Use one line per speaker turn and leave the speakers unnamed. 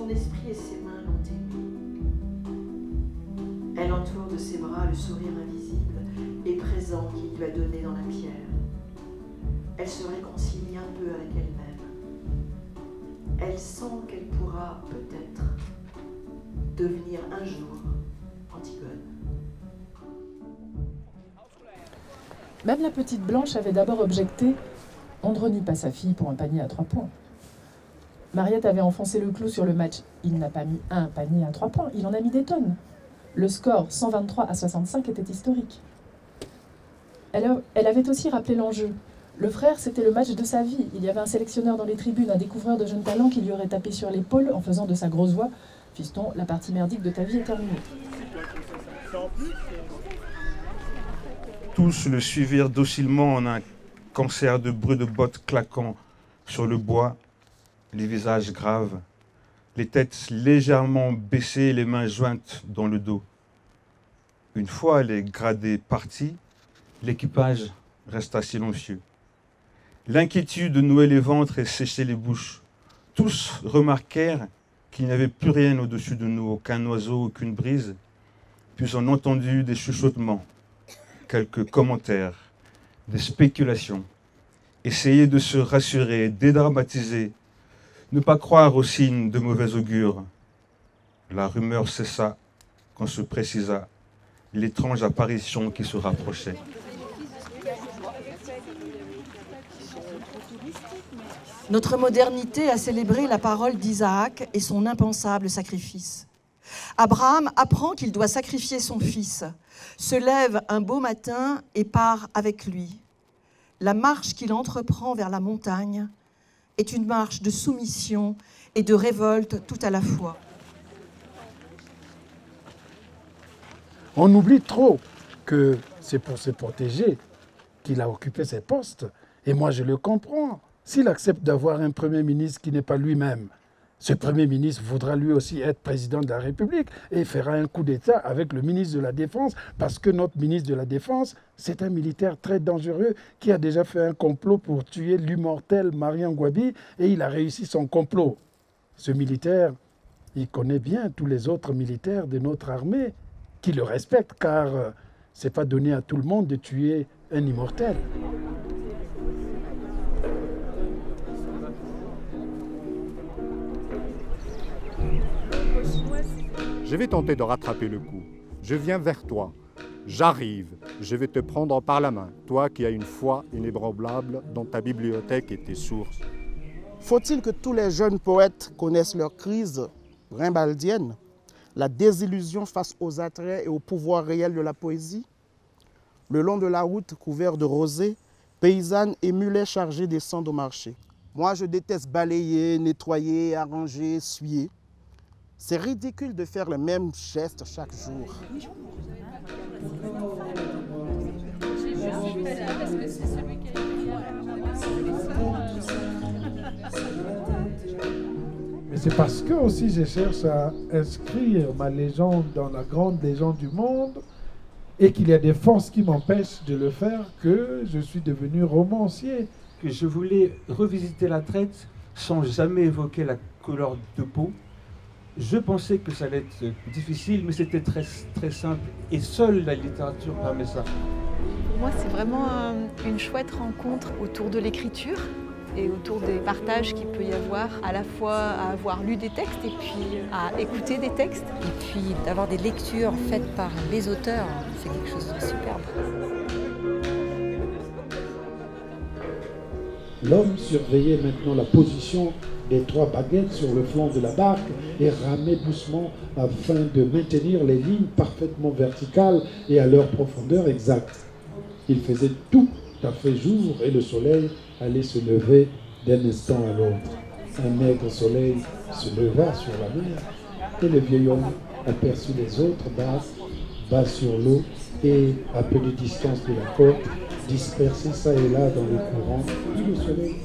Son esprit et ses mains l'ont aimé. Elle entoure de ses bras le sourire invisible et présent qu'il lui a donné dans la pierre. Elle se réconcilie un peu avec elle-même. Elle sent qu'elle pourra peut-être devenir un jour Antigone.
Même la petite Blanche avait d'abord objecté « On ne renie pas sa fille pour un panier à 3 points ». Mariette avait enfoncé le clou sur le match. Il n'a pas mis un panier à 3 points, il en a mis des tonnes. Le score 123-65 était historique. Elle avait aussi rappelé l'enjeu. Le frère, c'était le match de sa vie. Il y avait un sélectionneur dans les tribunes, un découvreur de jeunes talents qui lui aurait tapé sur l'épaule en faisant de sa grosse voix « Fiston, la partie merdique de ta vie est terminée ».
Tous le suivirent docilement en un concert de bruits de bottes claquant sur le bois, les visages graves, les têtes légèrement baissées, les mains jointes dans le dos. Une fois les gradés partis, l'équipage resta silencieux. L'inquiétude nouait les ventres et séchait les bouches. Tous remarquèrent qu'il n'y avait plus rien au-dessus de nous, aucun oiseau, aucune brise. Puis on entendit des chuchotements, quelques commentaires, des spéculations. Essayer de se rassurer, dédramatiser, ne pas croire aux signes de mauvais augure. La rumeur cessa quand se précisa l'étrange apparition qui se rapprochait.
Notre modernité a célébré la parole d'Isaac et son impensable sacrifice. Abraham apprend qu'il doit sacrifier son fils, se lève un beau matin et part avec lui. La marche qu'il entreprend vers la montagne est une marche de soumission et de révolte tout à la fois.
On oublie trop que c'est pour se protéger qu'il a occupé ces postes. Et moi, je le comprends. S'il accepte d'avoir un Premier ministre qui n'est pas lui-même, ce Premier ministre voudra lui aussi être président de la République et fera un coup d'État avec le ministre de la Défense parce que notre ministre de la Défense, c'est un militaire très dangereux qui a déjà fait un complot pour tuer l'immortel Marian Gwabi et il a réussi son complot. Ce militaire, il connaît bien tous les autres militaires de notre armée qui le respectent car ce n'est pas donné à tout le monde de tuer un immortel.
Je vais tenter de rattraper le coup. Je viens vers toi. J'arrive. Je vais te prendre par la main, toi qui as une foi inébranlable dans ta bibliothèque et tes sources.
Faut-il que tous les jeunes poètes connaissent leur crise rimbaldienne, la désillusion face aux attraits et au pouvoir réel de la poésie? Le long de la route, couvert de rosée, paysannes et mulets chargés descendent au marché. Moi, je déteste balayer, nettoyer, arranger, essuyer. C'est ridicule de faire le même geste chaque jour.
Mais c'est parce que aussi je cherche à inscrire ma légende dans la grande légende du monde et qu'il y a des forces qui m'empêchent de le faire que je suis devenu romancier.
Que je voulais revisiter la traite sans jamais évoquer la couleur de peau. Je pensais que ça allait être difficile, mais c'était très, très simple. Et seule la littérature permet ça.
Pour moi, c'est vraiment une chouette rencontre autour de l'écriture et autour des partages qu'il peut y avoir, à la fois à avoir lu des textes et puis à écouter des textes.
Et puis d'avoir des lectures faites par les auteurs, c'est quelque chose de superbe.
L'homme surveillait maintenant la position des 3 baguettes sur le flanc de la barque et ramait doucement afin de maintenir les lignes parfaitement verticales et à leur profondeur exacte. Il faisait tout à fait jour et le soleil allait se lever d'un instant à l'autre. Un maigre soleil se leva sur la mer et le vieil homme aperçut les autres barques bas sur l'eau et à peu de distance de la côte, dispersées ça et là dans le courant, puis le soleil.